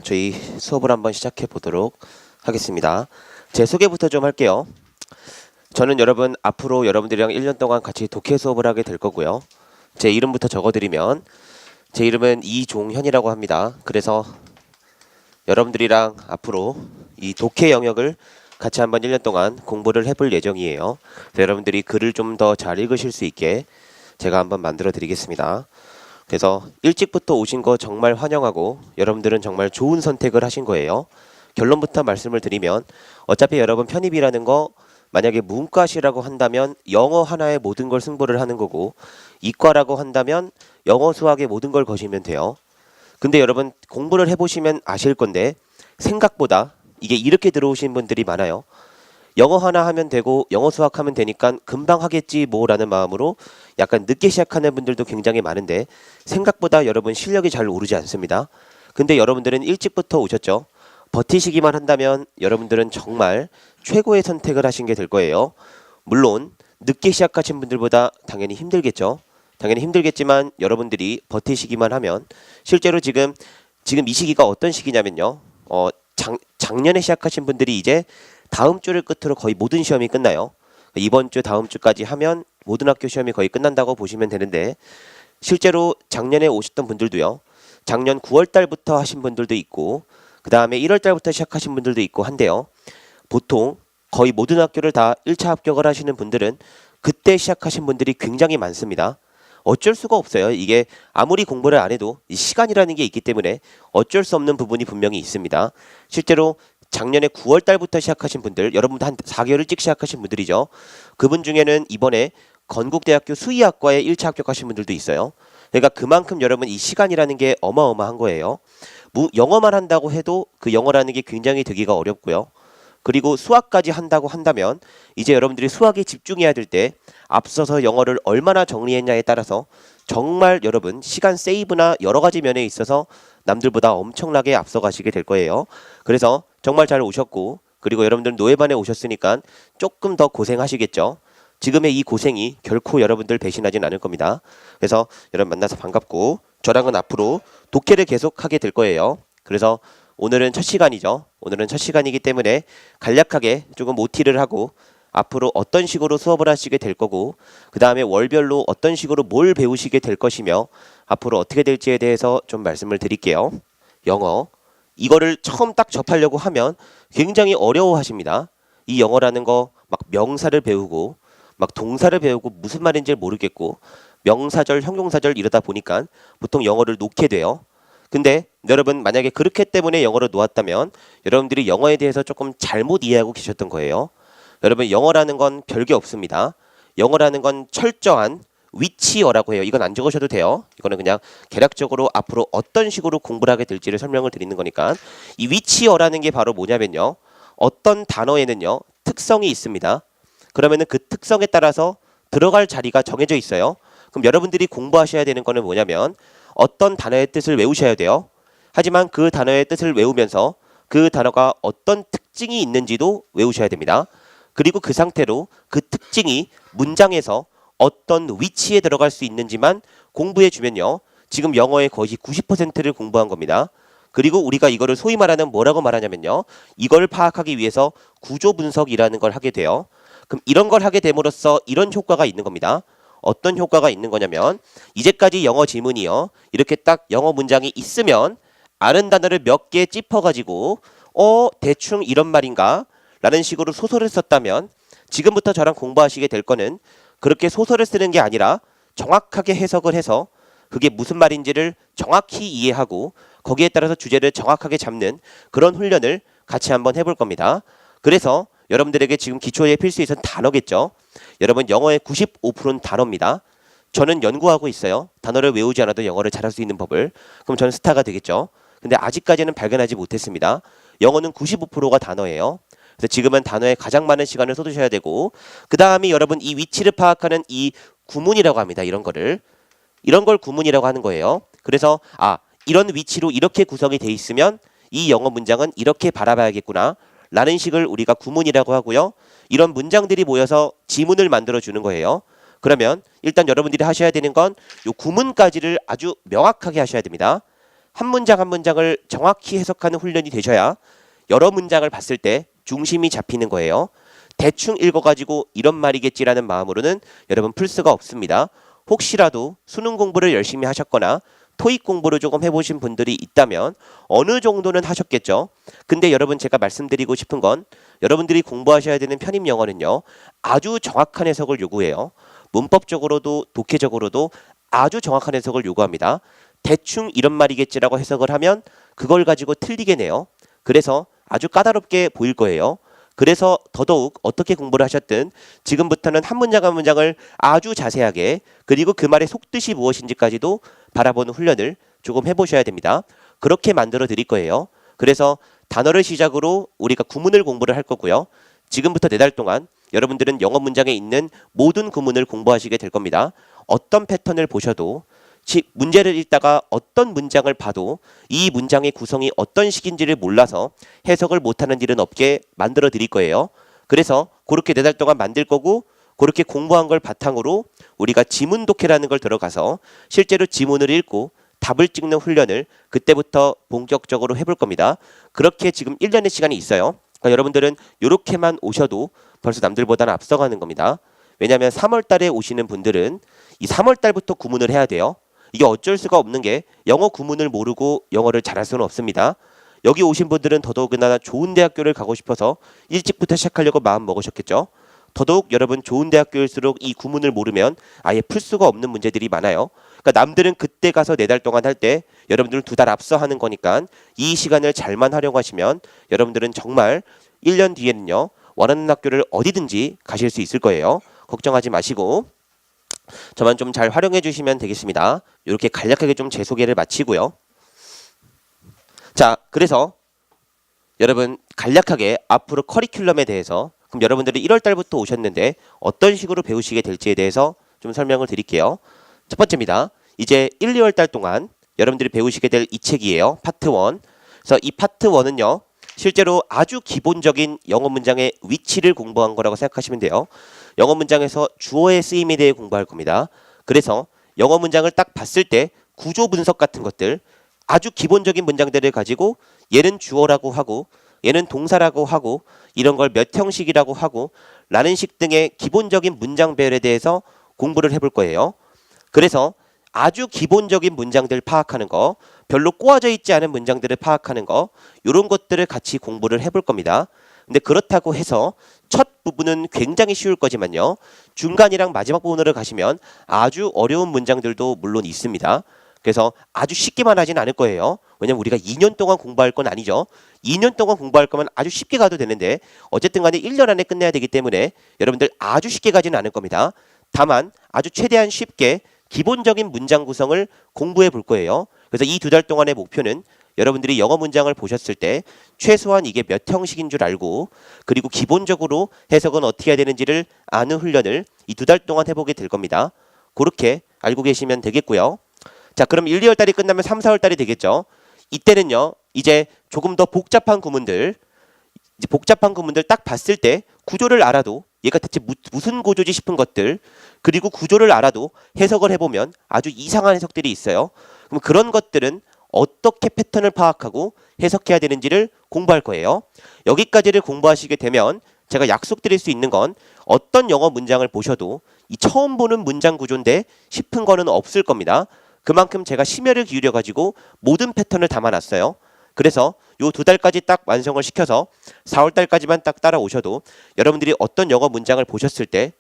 저희 수업을 한번 시작해 보도록 하겠습니다. 제 소개부터 좀 할게요. 저는 여러분 앞으로 여러분들이랑 1년 동안 같이 독해 수업을 하게 될 거고요. 제 이름부터 적어드리면 제 이름은 이종현이라고 합니다. 그래서 여러분들이랑 앞으로 이 독해 영역을 같이 한번 1년 동안 공부를 해볼 예정이에요. 여러분들이 글을 좀 더 잘 읽으실 수 있게 제가 한번 만들어 드리겠습니다. 그래서 일찍부터 오신 거 정말 환영하고 여러분들은 정말 좋은 선택을 하신 거예요. 결론부터 말씀을 드리면 어차피 여러분 편입이라는 거 만약에 문과시라고 한다면 영어 하나에 모든 걸 승부를 하는 거고, 이과라고 한다면 영어 수학에 모든 걸 거시면 돼요. 근데 여러분 공부를 해보시면 아실 건데 생각보다 이게 이렇게 들어오신 분들이 많아요. 영어 하나 하면 되고 영어 수학 하면 되니까 금방 하겠지 뭐라는 마음으로 약간 늦게 시작하는 분들도 굉장히 많은데 생각보다 여러분 실력이 잘 오르지 않습니다. 근데 여러분들은 일찍부터 오셨죠. 버티시기만 한다면 여러분들은 정말 최고의 선택을 하신 게 될 거예요. 물론 늦게 시작하신 분들보다 당연히 힘들겠죠. 당연히 힘들겠지만 여러분들이 버티시기만 하면 실제로 지금 이 시기가 어떤 시기냐면요. 작년에 시작하신 분들이 이제 다음 주를 끝으로 거의 모든 시험이 끝나요. 이번 주 다음 주까지 하면 모든 학교 시험이 거의 끝난다고 보시면 되는데 실제로 작년에 오셨던 분들도요. 작년 9월 달부터 하신 분들도 있고 그 다음에 1월 달부터 시작하신 분들도 있고 한데요. 보통 거의 모든 학교를 다 1차 합격을 하시는 분들은 그때 시작하신 분들이 굉장히 많습니다. 어쩔 수가 없어요. 이게 아무리 공부를 안 해도 이 시간이라는 게 있기 때문에 어쩔 수 없는 부분이 분명히 있습니다. 실제로 작년에 9월 달부터 시작하신 분들, 여러분도 한 4개월 일찍 시작하신 분들이죠. 그분 중에는 이번에 건국대학교 수의학과에 1차 합격하신 분들도 있어요. 그러니까 그만큼 여러분 이 시간이라는 게 어마어마한 거예요. 영어만 한다고 해도 그 영어라는 게 굉장히 되기가 어렵고요. 그리고 수학까지 한다고 한다면 이제 여러분들이 수학에 집중해야 될 때 앞서서 영어를 얼마나 정리했냐에 따라서 정말 여러분 시간 세이브나 여러 가지 면에 있어서 남들보다 엄청나게 앞서가시게 될 거예요. 그래서 정말 잘 오셨고 그리고 여러분들 노예반에 오셨으니까 조금 더 고생하시겠죠. 지금의 이 고생이 결코 여러분들 배신하진 않을 겁니다. 그래서 여러분 만나서 반갑고 저랑은 앞으로 독해를 계속하게 될 거예요. 그래서 오늘은 첫 시간이죠. 오늘은 첫 시간이기 때문에 간략하게 조금 OT를 하고 앞으로 어떤 식으로 수업을 하시게 될 거고 그 다음에 월별로 어떤 식으로 뭘 배우시게 될 것이며 앞으로 어떻게 될지에 대해서 좀 말씀을 드릴게요. 영어 이거를 처음 딱 접하려고 하면 굉장히 어려워하십니다. 이 영어라는 거 막 명사를 배우고 막 동사를 배우고 무슨 말인지 모르겠고 명사절 형용사절 이러다 보니까 보통 영어를 놓게 돼요. 근데 여러분 만약에 그렇기 때문에 영어를 놓았다면 여러분들이 영어에 대해서 조금 잘못 이해하고 계셨던 거예요. 여러분 영어라는 건 별게 없습니다. 영어라는 건 철저한 위치어라고 해요. 이건 안 적으셔도 돼요. 이거는 그냥 개략적으로 앞으로 어떤 식으로 공부를 하게 될지를 설명을 드리는 거니까 이 위치어라는 게 바로 뭐냐면요. 어떤 단어에는요. 특성이 있습니다. 그러면은 그 특성에 따라서 들어갈 자리가 정해져 있어요. 그럼 여러분들이 공부하셔야 되는 거는 뭐냐면 어떤 단어의 뜻을 외우셔야 돼요. 하지만 그 단어의 뜻을 외우면서 그 단어가 어떤 특징이 있는지도 외우셔야 됩니다. 그리고 그 상태로 그 특징이 문장에서 어떤 위치에 들어갈 수 있는지만 공부해 주면요. 지금 영어의 거의 90%를 공부한 겁니다. 그리고 우리가 이거를 소위 말하는 뭐라고 말하냐면요. 이걸 파악하기 위해서 구조 분석이라는 걸 하게 돼요. 그럼 이런 걸 하게 됨으로써 이런 효과가 있는 겁니다. 어떤 효과가 있는 거냐면 이제까지 영어 지문이요. 이렇게 딱 영어 문장이 있으면 아는 단어를 몇 개 짚어가지고 대충 이런 말인가? 라는 식으로 소설을 썼다면 지금부터 저랑 공부하시게 될 거는 그렇게 소설을 쓰는 게 아니라 정확하게 해석을 해서 그게 무슨 말인지를 정확히 이해하고 거기에 따라서 주제를 정확하게 잡는 그런 훈련을 같이 한번 해볼 겁니다. 그래서 여러분들에게 지금 기초에 필수에선 단어겠죠. 여러분 영어의 95%는 단어입니다. 저는 연구하고 있어요. 단어를 외우지 않아도 영어를 잘할 수 있는 법을. 그럼 저는 스타가 되겠죠. 근데 아직까지는 발견하지 못했습니다. 영어는 95%가 단어예요. 그래서 지금은 단어에 가장 많은 시간을 쏟으셔야 되고 그 다음에 여러분 이 위치를 파악하는 이 구문이라고 합니다. 이런 걸 구문이라고 하는 거예요. 그래서 이런 위치로 이렇게 구성이 돼 있으면 이 영어 문장은 이렇게 바라봐야겠구나 라는 식을 우리가 구문이라고 하고요. 이런 문장들이 모여서 지문을 만들어 주는 거예요. 그러면 일단 여러분들이 하셔야 되는 건 이 구문까지를 아주 명확하게 하셔야 됩니다. 한 문장 한 문장을 정확히 해석하는 훈련이 되셔야 여러 문장을 봤을 때 중심이 잡히는 거예요. 대충 읽어가지고 이런 말이겠지라는 마음으로는 여러분 풀 수가 없습니다. 혹시라도 수능 공부를 열심히 하셨거나 토익 공부를 조금 해보신 분들이 있다면 어느 정도는 하셨겠죠. 근데 여러분 제가 말씀드리고 싶은 건 여러분들이 공부하셔야 되는 편입 영어는요. 아주 정확한 해석을 요구해요. 문법적으로도 독해적으로도 아주 정확한 해석을 요구합니다. 대충 이런 말이겠지라고 해석을 하면 그걸 가지고 틀리겠네요. 그래서 아주 까다롭게 보일 거예요. 그래서 더더욱 어떻게 공부를 하셨든 지금부터는 한 문장 한 문장을 아주 자세하게 그리고 그 말의 속뜻이 무엇인지까지도 바라보는 훈련을 조금 해보셔야 됩니다. 그렇게 만들어 드릴 거예요. 그래서 단어를 시작으로 우리가 구문을 공부를 할 거고요. 지금부터 4달 동안 여러분들은 영어 문장에 있는 모든 구문을 공부하시게 될 겁니다. 어떤 패턴을 보셔도 문제를 읽다가 어떤 문장을 봐도 이 문장의 구성이 어떤 식인지를 몰라서 해석을 못하는 일은 없게 만들어 드릴 거예요. 그래서 그렇게 4달 동안 만들 거고 그렇게 공부한 걸 바탕으로 우리가 지문 독해라는 걸 들어가서 실제로 지문을 읽고 답을 찍는 훈련을 그때부터 본격적으로 해볼 겁니다. 그렇게 지금 1년의 시간이 있어요. 그러니까 여러분들은 이렇게만 오셔도 벌써 남들보다는 앞서가는 겁니다. 왜냐하면 3월 달에 오시는 분들은 이 3월 달부터 구문을 해야 돼요. 이게 어쩔 수가 없는 게 영어 구문을 모르고 영어를 잘할 수는 없습니다. 여기 오신 분들은 더더욱이나 좋은 대학교를 가고 싶어서 일찍부터 시작하려고 마음 먹으셨겠죠. 더더욱 여러분 좋은 대학교일수록 이 구문을 모르면 아예 풀 수가 없는 문제들이 많아요. 그러니까 남들은 그때 가서 4달 동안 할 때 여러분들은 2달 앞서 하는 거니까 이 시간을 잘만 활용하시면 여러분들은 정말 1년 뒤에는요. 원하는 학교를 어디든지 가실 수 있을 거예요. 걱정하지 마시고 저만 좀 잘 활용해 주시면 되겠습니다. 이렇게 간략하게 좀 제 소개를 마치고요. 자, 그래서 여러분 간략하게 앞으로 커리큘럼에 대해서 그럼 여러분들이 1월 달부터 오셨는데 어떤 식으로 배우시게 될지에 대해서 좀 설명을 드릴게요. 첫 번째입니다. 이제 1, 2월 달 동안 여러분들이 배우시게 될 이 책이에요. 파트 1. 그래서 이 파트 1은요. 실제로 아주 기본적인 영어 문장의 위치를 공부한 거라고 생각하시면 돼요. 영어 문장에서 주어의 쓰임에 대해 공부할 겁니다. 그래서 영어 문장을 딱 봤을 때 구조 분석 같은 것들 아주 기본적인 문장들을 가지고 얘는 주어라고 하고 얘는 동사라고 하고 이런 걸 몇 형식이라고 하고 라는 식 등의 기본적인 문장 배열에 대해서 공부를 해볼 거예요. 그래서 아주 기본적인 문장들 파악하는 거, 별로 꼬아져 있지 않은 문장들을 파악하는 거 이런 것들을 같이 공부를 해볼 겁니다. 근데 그렇다고 해서 첫 부분은 굉장히 쉬울 거지만요. 중간이랑 마지막 부분으로 가시면 아주 어려운 문장들도 물론 있습니다. 그래서 아주 쉽게만 하진 않을 거예요. 왜냐면 우리가 2년 동안 공부할 건 아니죠. 2년 동안 공부할 거면 아주 쉽게 가도 되는데 어쨌든 간에 1년 안에 끝내야 되기 때문에 여러분들 아주 쉽게 가지는 않을 겁니다. 다만 아주 최대한 쉽게 기본적인 문장 구성을 공부해 볼 거예요. 그래서 이 2달 동안의 목표는 여러분들이 영어 문장을 보셨을 때 최소한 이게 몇 형식인 줄 알고 그리고 기본적으로 해석은 어떻게 해야 되는지를 아는 훈련을 이 2달 동안 해보게 될 겁니다. 그렇게 알고 계시면 되겠고요. 자, 그럼 1, 2월 달이 끝나면 3, 4월 달이 되겠죠. 이때는요. 이제 조금 더 복잡한 구문들 딱 봤을 때 구조를 알아도 얘가 대체 무슨 구조지 싶은 것들 그리고 구조를 알아도 해석을 해보면 아주 이상한 해석들이 있어요. 그럼 그런 것들은 어떻게 패턴을 파악하고 해석해야 되는지를 공부할 거예요. 여기까지를 공부하시게 되면 제가 약속드릴 수 있는 건 어떤 영어 문장을 보셔도 이 처음 보는 문장 구조인데 싶은 거는 없을 겁니다. 그만큼 제가 심혈을 기울여 가지고 모든 패턴을 담아놨어요. 그래서 요 2달까지 딱 완성을 시켜서 4월 달까지만 딱 따라오셔도 여러분들이 어떤 영어 문장을 보셨을 때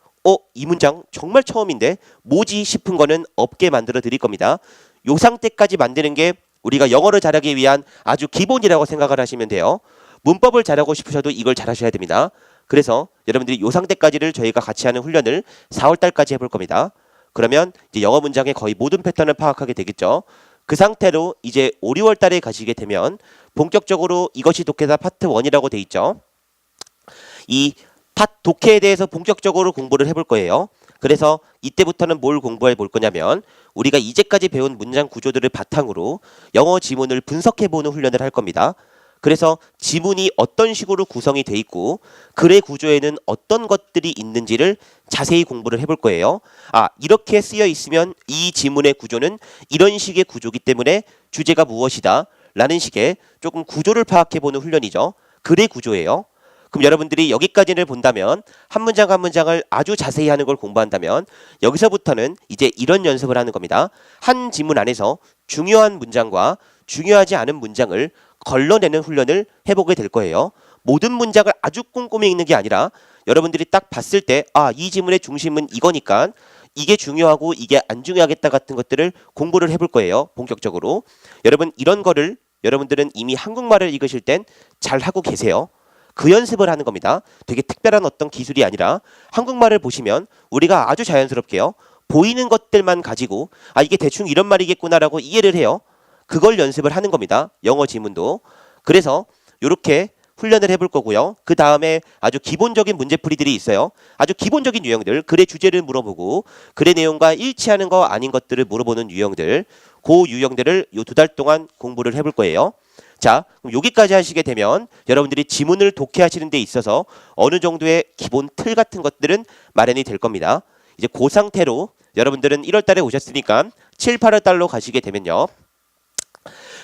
이 문장 정말 처음인데 뭐지 싶은 거는 없게 만들어 드릴 겁니다. 요 상태까지 만드는 게 우리가 영어를 잘하기 위한 아주 기본이라고 생각을 하시면 돼요. 문법을 잘하고 싶으셔도 이걸 잘하셔야 됩니다. 그래서 여러분들이 요 상태까지를 저희가 같이 하는 훈련을 4월 달까지 해볼 겁니다. 그러면 이제 영어 문장의 거의 모든 패턴을 파악하게 되겠죠. 그 상태로 이제 5, 6월 달에 가시게 되면 본격적으로 이것이 독해다 파트 1이라고 돼 있죠. 이 독해에 대해서 본격적으로 공부를 해볼 거예요. 그래서 이때부터는 뭘 공부해 볼 거냐면 우리가 이제까지 배운 문장 구조들을 바탕으로 영어 지문을 분석해보는 훈련을 할 겁니다. 그래서 지문이 어떤 식으로 구성이 돼 있고 글의 구조에는 어떤 것들이 있는지를 자세히 공부를 해볼 거예요. 이렇게 쓰여 있으면 이 지문의 구조는 이런 식의 구조이기 때문에 주제가 무엇이다 라는 식의 조금 구조를 파악해보는 훈련이죠. 글의 구조예요. 그럼 여러분들이 여기까지를 본다면 한 문장 한 문장을 아주 자세히 하는 걸 공부한다면 여기서부터는 이제 이런 연습을 하는 겁니다. 한 지문 안에서 중요한 문장과 중요하지 않은 문장을 걸러내는 훈련을 해보게 될 거예요. 모든 문장을 아주 꼼꼼히 읽는 게 아니라 여러분들이 딱 봤을 때 이 지문의 중심은 이거니까 이게 중요하고 이게 안 중요하겠다 같은 것들을 공부를 해볼 거예요. 본격적으로. 여러분 이런 거를 여러분들은 이미 한국말을 읽으실 땐 잘 하고 계세요. 그 연습을 하는 겁니다. 되게 특별한 어떤 기술이 아니라 한국말을 보시면 우리가 아주 자연스럽게요. 보이는 것들만 가지고 이게 대충 이런 말이겠구나라고 이해를 해요. 그걸 연습을 하는 겁니다. 영어 지문도. 그래서 이렇게 훈련을 해볼 거고요. 그 다음에 아주 기본적인 문제풀이들이 있어요. 아주 기본적인 유형들, 글의 주제를 물어보고 글의 내용과 일치하는 거 아닌 것들을 물어보는 유형들, 그 유형들을 요 2달 동안 공부를 해볼 거예요. 자, 그럼 여기까지 하시게 되면 여러분들이 지문을 독해하시는 데 있어서 어느 정도의 기본 틀 같은 것들은 마련이 될 겁니다. 이제 그 상태로 여러분들은 1월 달에 오셨으니까 7, 8월 달로 가시게 되면요.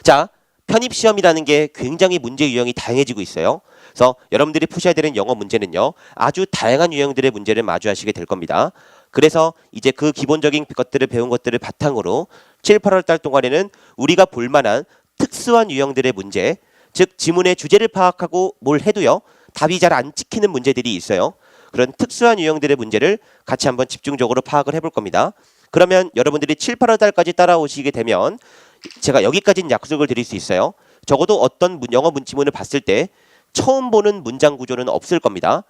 자, 편입시험이라는 게 굉장히 문제 유형이 다양해지고 있어요. 그래서 여러분들이 푸셔야 되는 영어 문제는요. 아주 다양한 유형들의 문제를 마주하시게 될 겁니다. 그래서 이제 그 기본적인 것들을 배운 것들을 바탕으로 7, 8월 달 동안에는 우리가 볼 만한 특수한 유형들의 문제, 즉 지문의 주제를 파악하고 뭘 해도요. 답이 잘 안 찍히는 문제들이 있어요. 그런 특수한 유형들의 문제를 같이 한번 집중적으로 파악을 해볼 겁니다. 그러면 여러분들이 7, 8월 달까지 따라오시게 되면 제가 여기까지는 약속을 드릴 수 있어요. 적어도 어떤 영어 지문을 봤을 때 처음 보는 문장 구조는 없을 겁니다.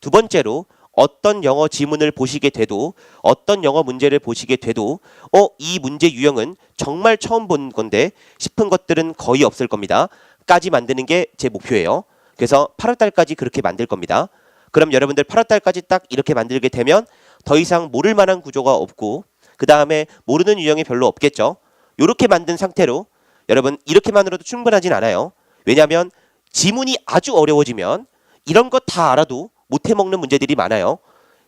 두 번째로 어떤 영어 지문을 보시게 돼도 어떤 영어 문제를 보시게 돼도 이 문제 유형은 정말 처음 본 건데 싶은 것들은 거의 없을 겁니다. 까지 만드는 게 제 목표예요. 그래서 8월 달까지 그렇게 만들 겁니다. 그럼 여러분들 8월 달까지 딱 이렇게 만들게 되면 더 이상 모를 만한 구조가 없고 그 다음에 모르는 유형이 별로 없겠죠. 이렇게 만든 상태로 여러분 이렇게만으로도 충분하진 않아요. 왜냐하면 지문이 아주 어려워지면 이런 거 다 알아도 못 해먹는 문제들이 많아요.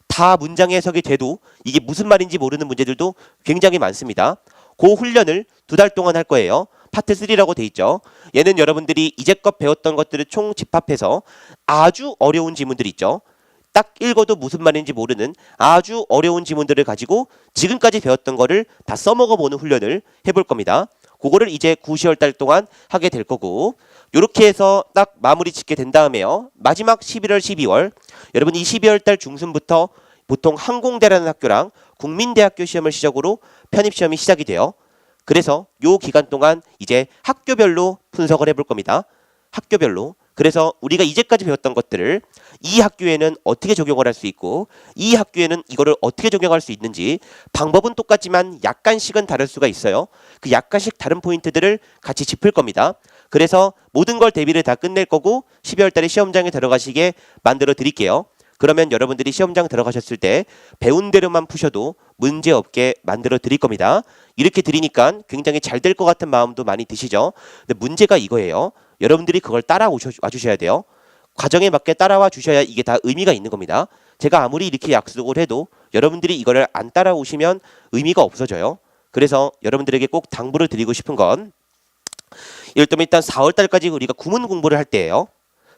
다 문장 해석이 돼도 이게 무슨 말인지 모르는 문제들도 굉장히 많습니다. 그 훈련을 2달 동안 할 거예요. 파트 3라고 돼 있죠. 얘는 여러분들이 이제껏 배웠던 것들을 총 집합해서 아주 어려운 지문들 있죠. 딱 읽어도 무슨 말인지 모르는 아주 어려운 지문들을 가지고 지금까지 배웠던 거를 다 써먹어보는 훈련을 해볼 겁니다. 그거를 이제 9, 10월 달 동안 하게 될 거고 이렇게 해서 딱 마무리 짓게 된 다음에요. 마지막 11월, 12월 여러분 이 12월 달 중순부터 보통 항공대라는 학교랑 국민대학교 시험을 시작으로 편입시험이 시작이 돼요. 그래서 요 기간 동안 이제 학교별로 분석을 해볼 겁니다. 학교별로. 그래서 우리가 이제까지 배웠던 것들을 이 학교에는 어떻게 적용을 할 수 있고 이 학교에는 이거를 어떻게 적용할 수 있는지 방법은 똑같지만 약간씩은 다를 수가 있어요. 그 약간씩 다른 포인트들을 같이 짚을 겁니다. 그래서 모든 걸 대비를 다 끝낼 거고 12월 달에 시험장에 들어가시게 만들어 드릴게요. 그러면 여러분들이 시험장 들어가셨을 때 배운 대로만 푸셔도 문제없게 만들어 드릴 겁니다. 이렇게 드리니까 굉장히 잘 될 것 같은 마음도 많이 드시죠. 근데 문제가 이거예요. 여러분들이 그걸 따라와 주셔야 돼요. 과정에 맞게 따라와 주셔야 이게 다 의미가 있는 겁니다. 제가 아무리 이렇게 약속을 해도 여러분들이 이거를 안 따라오시면 의미가 없어져요. 그래서 여러분들에게 꼭 당부를 드리고 싶은 건 일단 4월 달까지 우리가 구문 공부를 할 때예요.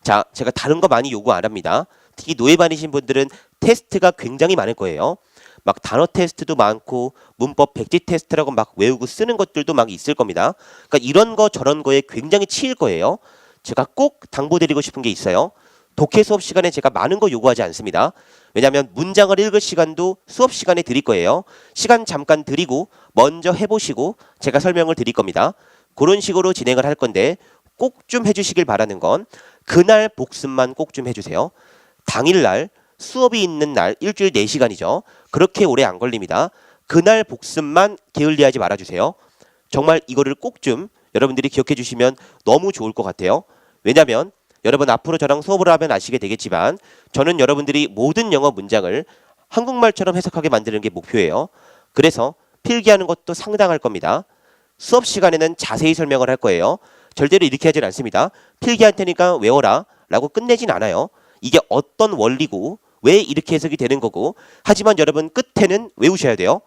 자, 제가 다른 거 많이 요구 안 합니다. 특히 노예반이신 분들은 테스트가 굉장히 많을 거예요. 막 단어 테스트도 많고 문법 백지 테스트라고 막 외우고 쓰는 것들도 막 있을 겁니다. 그러니까 이런 거 저런 거에 굉장히 치일 거예요. 제가 꼭 당부드리고 싶은 게 있어요. 독해 수업 시간에 제가 많은 거 요구하지 않습니다. 왜냐하면 문장을 읽을 시간도 수업 시간에 드릴 거예요. 시간 잠깐 드리고 먼저 해보시고 제가 설명을 드릴 겁니다. 그런 식으로 진행을 할 건데 꼭 좀 해주시길 바라는 건 그날 복습만 꼭 좀 해주세요. 당일날 수업이 있는 날 일주일 4시간이죠. 그렇게 오래 안 걸립니다. 그날 복습만 게을리하지 말아주세요. 정말 이거를 꼭 좀 여러분들이 기억해 주시면 너무 좋을 것 같아요. 왜냐하면 여러분 앞으로 저랑 수업을 하면 아시게 되겠지만 저는 여러분들이 모든 영어 문장을 한국말처럼 해석하게 만드는 게 목표예요. 그래서 필기하는 것도 상당할 겁니다. 수업 시간에는 자세히 설명을 할 거예요. 절대로 이렇게 하진 않습니다. 필기할 테니까 외워라 라고 끝내진 않아요. 이게 어떤 원리고 왜 이렇게 해석이 되는 거고 하지만 여러분 끝에는 외우셔야 돼요.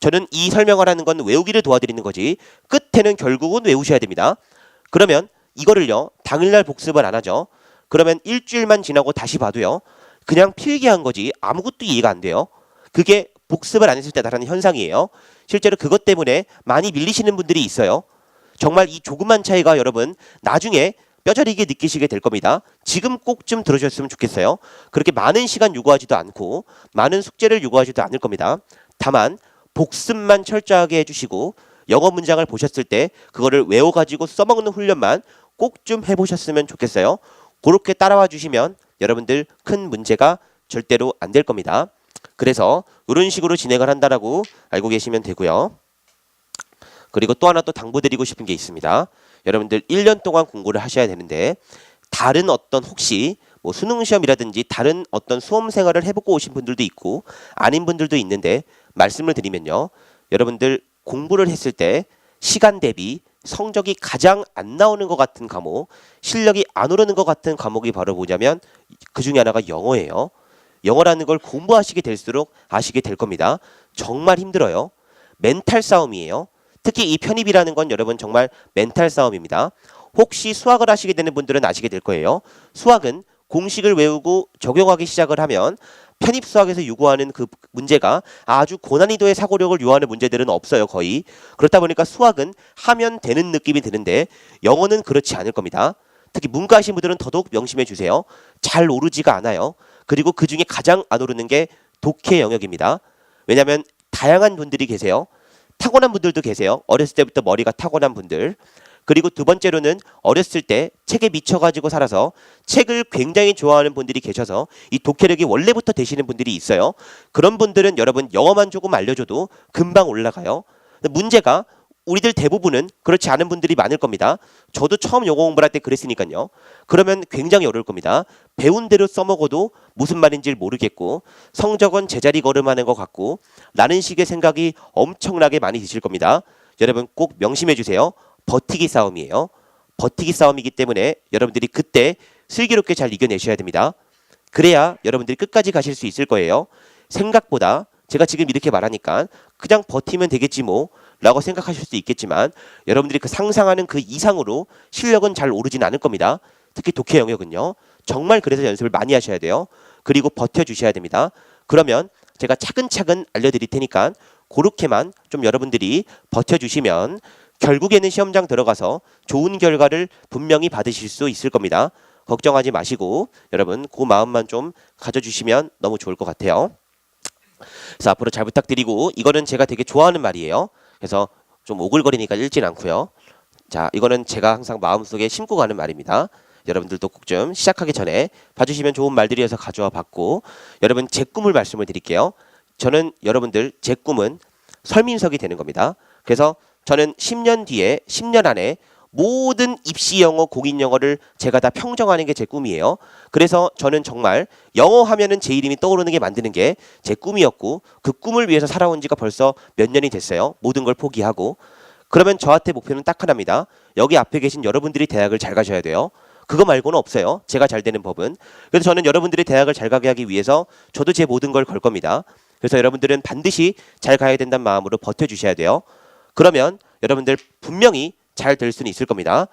저는 이 설명을 하는 건 외우기를 도와드리는 거지 끝에는 결국은 외우셔야 됩니다. 그러면 이거를요 당일날 복습을 안 하죠. 그러면 일주일만 지나고 다시 봐도요 그냥 필기한 거지 아무것도 이해가 안 돼요. 그게 복습을 안 했을 때 나타나는 현상이에요. 실제로 그것 때문에 많이 밀리시는 분들이 있어요. 정말 이 조그만 차이가 여러분 나중에 뼈저리게 느끼시게 될 겁니다. 지금 꼭 좀 들으셨으면 좋겠어요. 그렇게 많은 시간 요구하지도 않고 많은 숙제를 요구하지도 않을 겁니다. 다만 복습만 철저하게 해주시고 영어 문장을 보셨을 때 그거를 외워가지고 써먹는 훈련만 꼭 좀 해보셨으면 좋겠어요. 그렇게 따라와 주시면 여러분들 큰 문제가 절대로 안 될 겁니다. 그래서 이런 식으로 진행을 한다라고 알고 계시면 되고요. 그리고 또 하나 또 당부드리고 싶은 게 있습니다. 여러분들 1년 동안 공부를 하셔야 되는데 다른 어떤 혹시 뭐 수능 시험이라든지 다른 어떤 수험 생활을 해보고 오신 분들도 있고 아닌 분들도 있는데 말씀을 드리면요. 여러분들 공부를 했을 때 시간 대비 성적이 가장 안 나오는 것 같은 과목, 실력이 안 오르는 것 같은 과목이 바로 뭐냐면 그 중에 하나가 영어예요. 영어라는 걸 공부하시게 될수록 아시게 될 겁니다. 정말 힘들어요. 멘탈 싸움이에요. 특히 이 편입이라는 건 여러분 정말 멘탈 싸움입니다. 혹시 수학을 하시게 되는 분들은 아시게 될 거예요. 수학은 공식을 외우고 적용하기 시작을 하면 편입 수학에서 요구하는 그 문제가 아주 고난이도의 사고력을 요하는 문제들은 없어요. 거의. 그렇다 보니까 수학은 하면 되는 느낌이 드는데 영어는 그렇지 않을 겁니다. 특히 문과 하신 분들은 더더욱 명심해 주세요. 잘 오르지가 않아요. 그리고 그 중에 가장 안 오르는 게 독해 영역입니다. 왜냐하면 다양한 분들이 계세요. 타고난 분들도 계세요. 어렸을 때부터 머리가 타고난 분들. 그리고 두 번째로는 어렸을 때 책에 미쳐가지고 살아서 책을 굉장히 좋아하는 분들이 계셔서 이 독해력이 원래부터 되시는 분들이 있어요. 그런 분들은 여러분 영어만 조금 알려줘도 금방 올라가요. 근데 문제가 우리들 대부분은 그렇지 않은 분들이 많을 겁니다. 저도 처음 영어 공부를 할 때 그랬으니까요. 그러면 굉장히 어려울 겁니다. 배운 대로 써먹어도 무슨 말인지 모르겠고 성적은 제자리 걸음하는 것 같고 라는 식의 생각이 엄청나게 많이 드실 겁니다. 여러분 꼭 명심해 주세요. 버티기 싸움이에요. 버티기 싸움이기 때문에 여러분들이 그때 슬기롭게 잘 이겨내셔야 됩니다. 그래야 여러분들이 끝까지 가실 수 있을 거예요. 생각보다 제가 지금 이렇게 말하니까 그냥 버티면 되겠지 뭐 라고 생각하실 수도 있겠지만 여러분들이 그 상상하는 그 이상으로 실력은 잘 오르진 않을 겁니다. 특히 독해 영역은요. 정말 그래서 연습을 많이 하셔야 돼요. 그리고 버텨주셔야 됩니다. 그러면 제가 차근차근 알려드릴 테니까 그렇게만 좀 여러분들이 버텨주시면 결국에는 시험장 들어가서 좋은 결과를 분명히 받으실 수 있을 겁니다. 걱정하지 마시고 여러분 그 마음만 좀 가져주시면 너무 좋을 것 같아요. 그래서 앞으로 잘 부탁드리고 이거는 제가 되게 좋아하는 말이에요. 그래서 좀 오글거리니까 읽진 않고요. 자, 이거는 제가 항상 마음속에 심고 가는 말입니다. 여러분들도 꼭 좀 시작하기 전에 봐주시면 좋은 말들이어서 가져와 봤고 여러분 제 꿈을 말씀을 드릴게요. 저는 여러분들 제 꿈은 설민석이 되는 겁니다. 그래서 저는 10년 뒤에 10년 안에 모든 입시 영어, 공인 영어를 제가 다 평정하는 게 제 꿈이에요. 그래서 저는 정말 영어 하면은 제 이름이 떠오르는 게 만드는 게 제 꿈이었고 그 꿈을 위해서 살아온 지가 벌써 몇 년이 됐어요. 모든 걸 포기하고. 그러면 저한테 목표는 딱 하나입니다. 여기 앞에 계신 여러분들이 대학을 잘 가셔야 돼요. 그거 말고는 없어요. 제가 잘 되는 법은. 그래서 저는 여러분들이 대학을 잘 가게 하기 위해서 저도 제 모든 걸 걸 겁니다. 그래서 여러분들은 반드시 잘 가야 된다는 마음으로 버텨주셔야 돼요. 그러면 여러분들 분명히 잘 될 수는 있을 겁니다.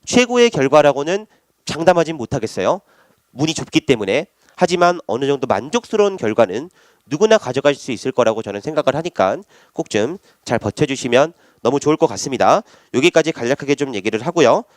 최고의 결과라고는 장담하진 못하겠어요. 문이 좁기 때문에. 하지만 어느 정도 만족스러운 결과는 누구나 가져갈 수 있을 거라고 저는 생각을 하니까 꼭 좀 잘 버텨주시면 너무 좋을 것 같습니다. 여기까지 간략하게 좀 얘기를 하고요.